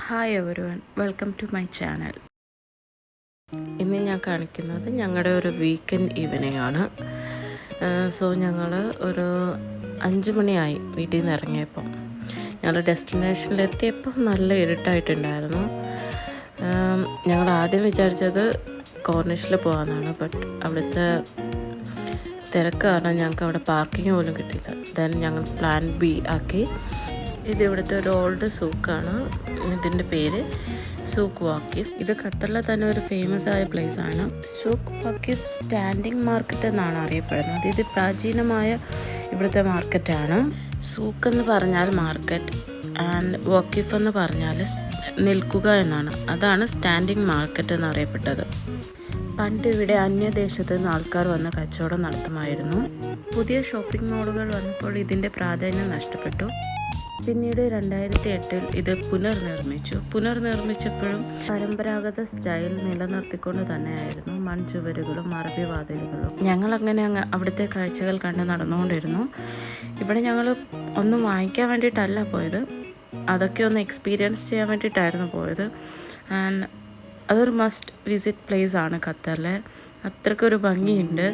Hi everyone, welcome to my channel. ഇന്ന് ഞാൻ കാണിക്കുന്നത് ഞങ്ങളുടെ ഒരു വീക്കെൻഡ് ഈവനിങ് ആണ്. സോ ഞങ്ങൾ ഒരു 5 മണിയായി വീട്ടിൽ നിന്ന് ഇറങ്ങിയപ്പം. ഞങ്ങൾ ഡെസ്റ്റിനേഷനിലെത്തിയപ്പം നല്ല ഇരുട്ടായിട്ടുണ്ടായിരുന്നു. ഞങ്ങൾ ആദ്യം വിചാരിച്ചത് കോർണിഷിൽ പോകാമെന്നാണ്. ബട്ട് അവിടുത്തെ തിരക്ക് കാരണം ഞങ്ങൾക്ക് അവിടെ പാർക്കിംഗ് പോലും കിട്ടിയില്ല. ദെൻ ഞങ്ങൾ പ്ലാൻ ബി ആക്കി. ഇത് ഇവിടുത്തെ ഒരു ഓൾഡ് സൂക്കാണ്. ഇതിൻ്റെ പേര് സൂക്ക് വാക്കിഫ്. ഇത് ഖത്തറിലെ തന്നെ ഒരു ഫേമസ് ആയ പ്ലേസ് ആണ്. സൂക്ക് വാക്കിഫ് സ്റ്റാൻഡിങ് മാർക്കറ്റ് എന്നാണ് അറിയപ്പെടുന്നത്. ഇത് പ്രാചീനമായ ഇവിടുത്തെ മാർക്കറ്റാണ്. സൂക്ക് എന്ന് പറഞ്ഞാൽ മാർക്കറ്റ് ആൻഡ് വാക്കിഫ് എന്ന് പറഞ്ഞാൽ നിൽക്കുക എന്നാണ്. അതാണ് സ്റ്റാൻഡിങ് മാർക്കറ്റ് എന്നറിയപ്പെട്ടത്. പണ്ട് ഇവിടെ അന്യദേശത്ത് നിന്ന് ആൾക്കാർ വന്ന് കച്ചവടം നടത്തുമായിരുന്നു. പുതിയ ഷോപ്പിംഗ് മോളുകൾ വന്നപ്പോൾ ഇതിൻ്റെ പ്രാധാന്യം നഷ്ടപ്പെട്ടു. പിന്നീട് 2008 ഇത് പുനർനിർമ്മിച്ചപ്പോഴും പരമ്പരാഗത സ്റ്റൈൽ നിലനിർത്തിക്കൊണ്ട് തന്നെയായിരുന്നു. മൺചുവരുകളും അറബി വാതിലുകളും. ഞങ്ങളങ്ങനെ അവിടുത്തെ കാഴ്ചകൾ കണ്ട് നടന്നുകൊണ്ടിരുന്നു. ഇവിടെ ഞങ്ങൾ ഒന്നും വാങ്ങിക്കാൻ വേണ്ടിയിട്ടല്ല പോയത്, അതൊക്കെ ഒന്ന് എക്സ്പീരിയൻസ് ചെയ്യാൻ വേണ്ടിയിട്ടായിരുന്നു പോയത്. ആൻഡ് അതൊരു മസ്റ്റ് വിസിറ്റ് പ്ലേസ് ആണ് ഖത്തറിലെ. അത്രയ്ക്കൊരു ഭംഗിയുണ്ട്.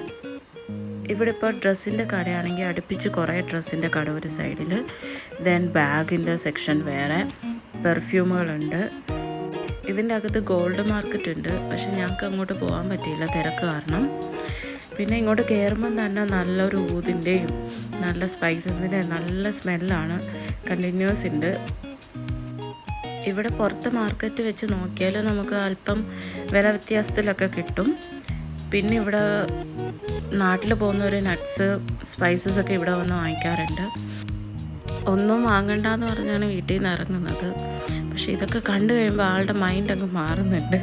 ഇവിടെ ഇപ്പോൾ ഡ്രസ്സിൻ്റെ കടയാണെങ്കിൽ അടുപ്പിച്ച് കുറേ ഡ്രസ്സിൻ്റെ കട ഒരു സൈഡിൽ, ദെൻ ബാഗിൻ്റെ സെക്ഷൻ വേറെ, പെർഫ്യൂമുകളുണ്ട്. ഇതിൻ്റെ അകത്ത് ഗോൾഡ് മാർക്കറ്റ് ഉണ്ട്. പക്ഷെ ഞങ്ങൾക്ക് അങ്ങോട്ട് പോകാൻ പറ്റിയില്ല, തിരക്ക് കാരണം. പിന്നെ ഇങ്ങോട്ട് കയറുമ്പം തന്നെ നല്ലൊരു ഊതിൻ്റെയും നല്ല സ്പൈസസിൻ്റെ നല്ല സ്മെല്ലാണ് കണ്ടിന്യൂസ് ഉണ്ട്. ഇവിടെ പുറത്ത് മാർക്കറ്റ് വെച്ച് നോക്കിയാൽ നമുക്ക് അല്പം വില വ്യത്യാസത്തിലൊക്കെ കിട്ടും. പിന്നെ ഇവിടെ നാട്ടിൽ പോകുന്നവർ നട്ട്സ് സ്പൈസസ് ഒക്കെ ഇവിടെ വന്ന് വാങ്ങിക്കാറുണ്ട്. ഒന്നും വാങ്ങണ്ടെന്ന് പറഞ്ഞാണ് വീട്ടിൽ നിന്ന് ഇറങ്ങുന്നത്. പക്ഷേ ഇതൊക്കെ കണ്ടു കഴിയുമ്പോൾ ആളുടെ മൈൻഡ് അങ്ങ് മാറുന്നുണ്ട്.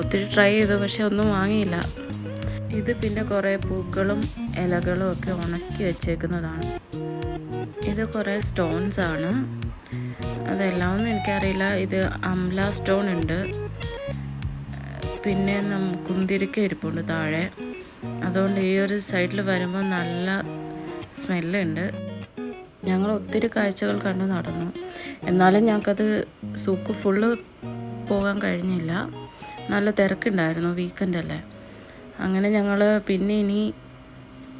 ഒത്തിരി ട്രൈ ചെയ്തു, പക്ഷെ ഒന്നും വാങ്ങിയില്ല. ഇത് പിന്നെ കുറേ പൂക്കളും ഇലകളും ഒക്കെ ഉണക്കി വെച്ചേക്കുന്നതാണ്. ഇത് കുറേ സ്റ്റോൺസ് ആണ്. അതെല്ലാം ഒന്നും എനിക്കറിയില്ല. ഇത് അംല സ്റ്റോൺ ഉണ്ട്. പിന്നെ കുന്തിരിക്ക ഇരിപ്പുണ്ട് താഴെ. അതുകൊണ്ട് ഈ ഒരു സൈഡിൽ വരുമ്പോൾ നല്ല സ്മെല്ലുണ്ട്. ഞങ്ങൾ ഒത്തിരി കാഴ്ചകൾ കണ്ട് നടന്നു. എന്നാലും ഞങ്ങൾക്കത് സൂക്ക് ഫുള്ള് പോകാൻ കഴിഞ്ഞില്ല. നല്ല തിരക്കുണ്ടായിരുന്നു, വീക്കെൻഡ് അല്ലേ. അങ്ങനെ ഞങ്ങൾ പിന്നെ ഇനി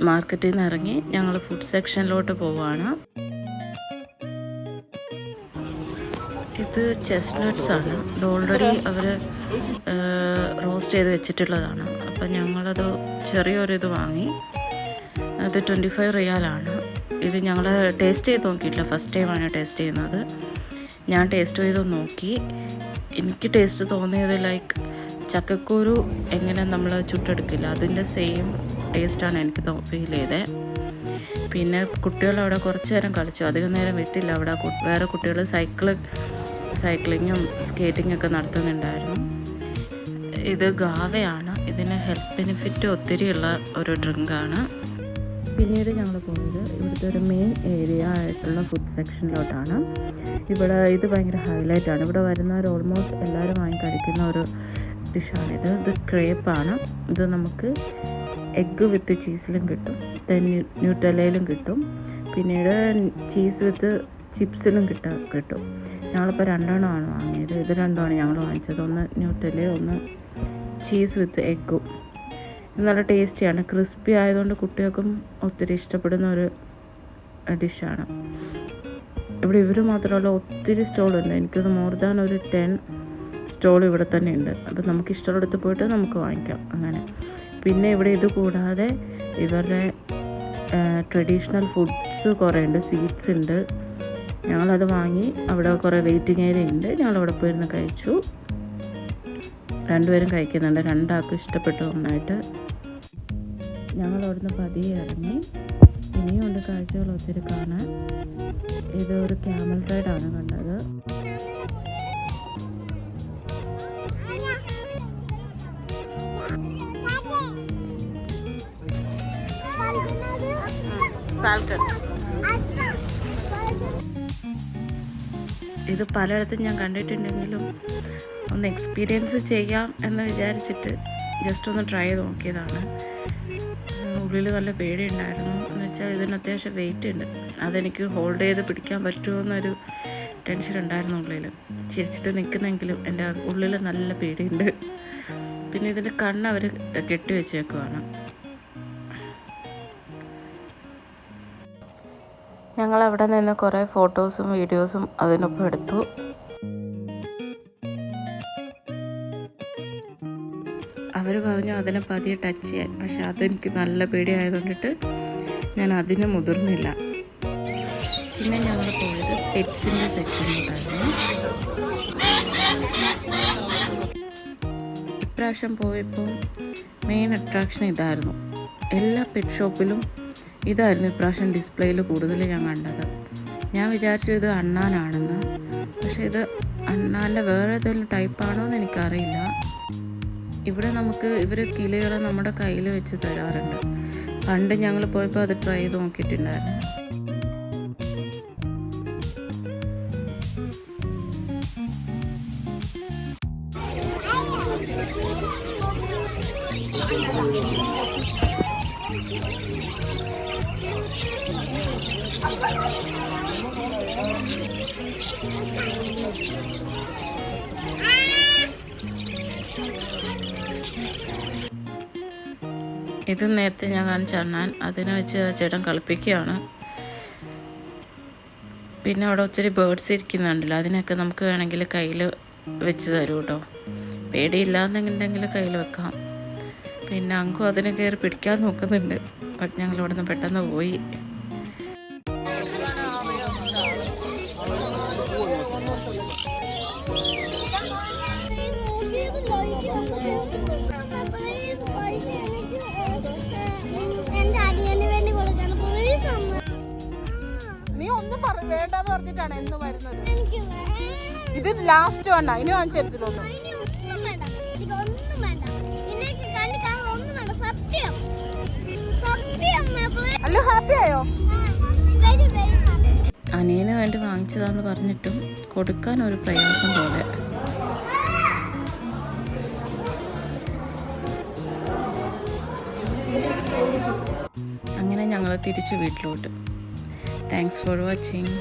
മാർക്കറ്റിൽ നിന്ന് ഇറങ്ങി ഞങ്ങൾ ഫുഡ് സെക്ഷനിലോട്ട് പോവുകയാണ്. ഇത് ചെസ്റ്റ്നട്ട്സ് ആണ്. ഇത് ഓൾറെഡി അവർ റോസ്റ്റ് ചെയ്ത് വെച്ചിട്ടുള്ളതാണ്. അപ്പം ഞങ്ങളത് ചെറിയൊരിത് വാങ്ങി. അത് 25 റിയാലാണ്. ഇത് ഞങ്ങൾ ടേസ്റ്റ് ചെയ്ത് നോക്കിയിട്ടില്ല, ഫസ്റ്റ് ടൈമാണ് ടേസ്റ്റ് ചെയ്യുന്നത്. ഞാൻ ടേസ്റ്റ് ചെയ്ത് നോക്കി. എനിക്ക് ടേസ്റ്റ് തോന്നിയത് ലൈക്ക് ചക്കക്കുരു എങ്ങനെ നമ്മൾ ചുട്ടെടുക്കില്ല, അതിൻ്റെ സെയിം ടേസ്റ്റാണ് എനിക്ക് ഫീൽ ചെയ്തത്. പിന്നെ കുട്ടികൾ അവിടെ കുറച്ച് നേരം കളിച്ചു, അധികം നേരം വിട്ടില്ല. അവിടെ വേറെ കുട്ടികൾ സൈക്ലിങ്ങും സ്കേറ്റിങ്ങൊക്കെ നടത്തുന്നുണ്ടായിരുന്നു. ഇത് ഗാവയാണ്. ഇതിന് ഹെൽത്ത് ബെനിഫിറ്റ് ഒത്തിരി ഉള്ള ഒരു ഡ്രിങ്കാണ്. പിന്നീട് ഞങ്ങൾ പോകുന്നത് ഇവിടുത്തെ ഒരു മെയിൻ ഏരിയ ആയിട്ടുള്ള ഫുഡ് സെക്ഷനിലോട്ടാണ്. ഇത് ഭയങ്കര ഹൈലൈറ്റാണ്. ഇവിടെ വരുന്നവർ ഓൾമോസ്റ്റ് എല്ലാവരും വാങ്ങി കഴിക്കുന്ന ഒരു ഡിഷാണിത്. ഇത് ക്രേപ്പാണ്. ഇത് നമുക്ക് എഗ്ഗ് വിത്ത് ചീസിലും കിട്ടും, ന്യൂട്ടെല്ലയിലും കിട്ടും. പിന്നീട് ചീസ് വിത്ത് ചിപ്സിലും കിട്ടും. ഞങ്ങളിപ്പോൾ 2 എണ്ണമാണ് വാങ്ങിയത്. ഇത് 2 എണ്ണമാണ് ഞങ്ങൾ വാങ്ങിച്ചത്. ഒന്ന് ന്യൂട്ടെല്ലയും ഒന്ന് ചീസ് വിത്ത് എഗ്ഗും. നല്ല ടേസ്റ്റിയാണ്. ക്രിസ്പി ആയതുകൊണ്ട് കുട്ടികൾക്കും ഒത്തിരി ഇഷ്ടപ്പെടുന്ന ഒരു ഡിഷാണ്. ഇവിടെ ഇവർ മാത്രമല്ല, ഒത്തിരി സ്റ്റോളുണ്ട്. എനിക്കൊന്ന് മോർ ദാൻ ഒരു 10 സ്റ്റോൾ ഇവിടെ തന്നെ ഉണ്ട്. അപ്പോൾ നമുക്ക് ഇഷ്ടമുള്ളിടത്ത് പോയിട്ട് നമുക്ക് വാങ്ങിക്കാം അങ്ങനെ. പിന്നെ ഇവിടെ ഇത് കൂടാതെ ഇവരുടെ ട്രഡീഷണൽ ഫുഡ്സ് കുറേ ഉണ്ട്. സ്വീറ്റ്സ് ഉണ്ട്. ഞങ്ങളത് വാങ്ങി. അവിടെ കുറേ വെയിറ്റിംഗ് ഏരിയ ഉണ്ട്. ഞങ്ങളവിടെ പോയിരുന്ന് കഴിച്ചു. 2 പേരും കഴിക്കുന്നുണ്ട്. 2 ആൾക്കും ഇഷ്ടപ്പെട്ടു നന്നായിട്ട്. ഞങ്ങളവിടുന്ന് പതിയെ ഇറങ്ങി. ഇനിയുണ്ട് കാഴ്ചകൾ ഒത്തിരി കാണാൻ. ഇത് ഒരു ക്യാമൽ റൈഡാണ് കണ്ടത്. ഇത് പലയിടത്തും ഞാൻ കണ്ടിട്ടുണ്ടെങ്കിലും ഒന്ന് എക്സ്പീരിയൻസ് ചെയ്യാം എന്ന് വിചാരിച്ചിട്ട് ജസ്റ്റ് ഒന്ന് ട്രൈ ചെയ്ത് നോക്കിയതാണ്. ഉള്ളിൽ നല്ല പേടിയുണ്ടായിരുന്നു. എന്ന് വെച്ചാൽ ഇതിന് അത്യാവശ്യം വെയിറ്റ് ഉണ്ട്. അതെനിക്ക് ഹോൾഡ് ചെയ്ത് പിടിക്കാൻ പറ്റുമോ എന്നൊരു ടെൻഷൻ ഉണ്ടായിരുന്നു ഉള്ളിൽ. ചിരിച്ചിട്ട് നിൽക്കുന്നെങ്കിലും എൻ്റെ ഉള്ളിൽ നല്ല പേടിയുണ്ട്. പിന്നെ ഇതിൻ്റെ കണ്ണ് അവർ കെട്ടി വെച്ചേക്കുവാണ്. ഞങ്ങൾ അവിടെ നിന്ന് കുറേ ഫോട്ടോസും വീഡിയോസും അതിനൊപ്പം എടുത്തു. അവർ പറഞ്ഞു അതിനെ പതിയെ ടച്ച് ചെയ്യാൻ, പക്ഷെ അതെനിക്ക് നല്ല പേടിയായതുകൊണ്ടിട്ട് ഞാൻ അതിന് മുതിർന്നില്ല. പിന്നെ ഞങ്ങൾ പോയത് പെറ്റ്സിൻ്റെ സെക്ഷനിലോട്ടായിരുന്നു. ഇപ്രാവശ്യം പോയപ്പോൾ മെയിൻ അട്രാക്ഷൻ ഇതായിരുന്നു. എല്ലാ പെറ്റ് ഷോപ്പിലും ഇതായിരുന്നു ഇപ്രാവശ്യം ഡിസ്പ്ലേയിൽ കൂടുതൽ ഞാൻ കണ്ടത്. ഞാൻ വിചാരിച്ചു ഇത് അണ്ണാനാണെന്ന്, പക്ഷെ ഇത് അണ്ണാൻ്റെ വേറെ ഏതെങ്കിലും ടൈപ്പാണോ എന്ന് എനിക്കറിയില്ല. ഇവിടെ നമുക്ക് ഇവർ കിളികളെ നമ്മുടെ കയ്യിൽ വെച്ച് തരാറുണ്ട്. പണ്ട് ഞങ്ങൾ പോയപ്പോൾ അത് ട്രൈ ചെയ്ത് നോക്കിയിട്ടുണ്ടായിരുന്നു. ഇത് നേരത്തെ ഞാൻ കാണിച്ച അണ്ണാൻ, അതിനെ വെച്ച് ചേട്ടൻ കളിപ്പിക്കുകയാണ്. പിന്നെ അവിടെ ഒത്തിരി ബേർഡ്സ് ഇരിക്കുന്നുണ്ടല്ലോ, അതിനൊക്കെ നമുക്ക് വേണമെങ്കിൽ കയ്യിൽ വെച്ച് തരും കേട്ടോ. പേടിയില്ലാന്നുണ്ടെങ്കിൽ കയ്യിൽ വെക്കാം. പിന്നെ അങ്കു അതിനെ കയറി പിടിക്കാൻ നോക്കുന്നുണ്ട്. ബട്ട് ഞങ്ങൾ ഇവിടെ നിന്ന് പെട്ടെന്ന് പോയി. നീ ഒന്നും വേണ്ടെന്ന് പറഞ്ഞിട്ടാണ് എന്ന് വരുന്നത്. ഇത് ലാസ്റ്റ് വേണ്ട, ഇനി വാങ്ങിച്ചെടുത്തില്ലൊന്നും. അല്ലോ ഹാപ്പി ആയോ? അനിയന് വേണ്ടി വാങ്ങിച്ചതാന്ന് പറഞ്ഞിട്ടും കൊടുക്കാൻ ഒരു പ്രയാസം പോലെ. അങ്ങനെ ഞങ്ങൾ തിരിച്ചു വീട്ടിലോട്ട്. Thanks for watching.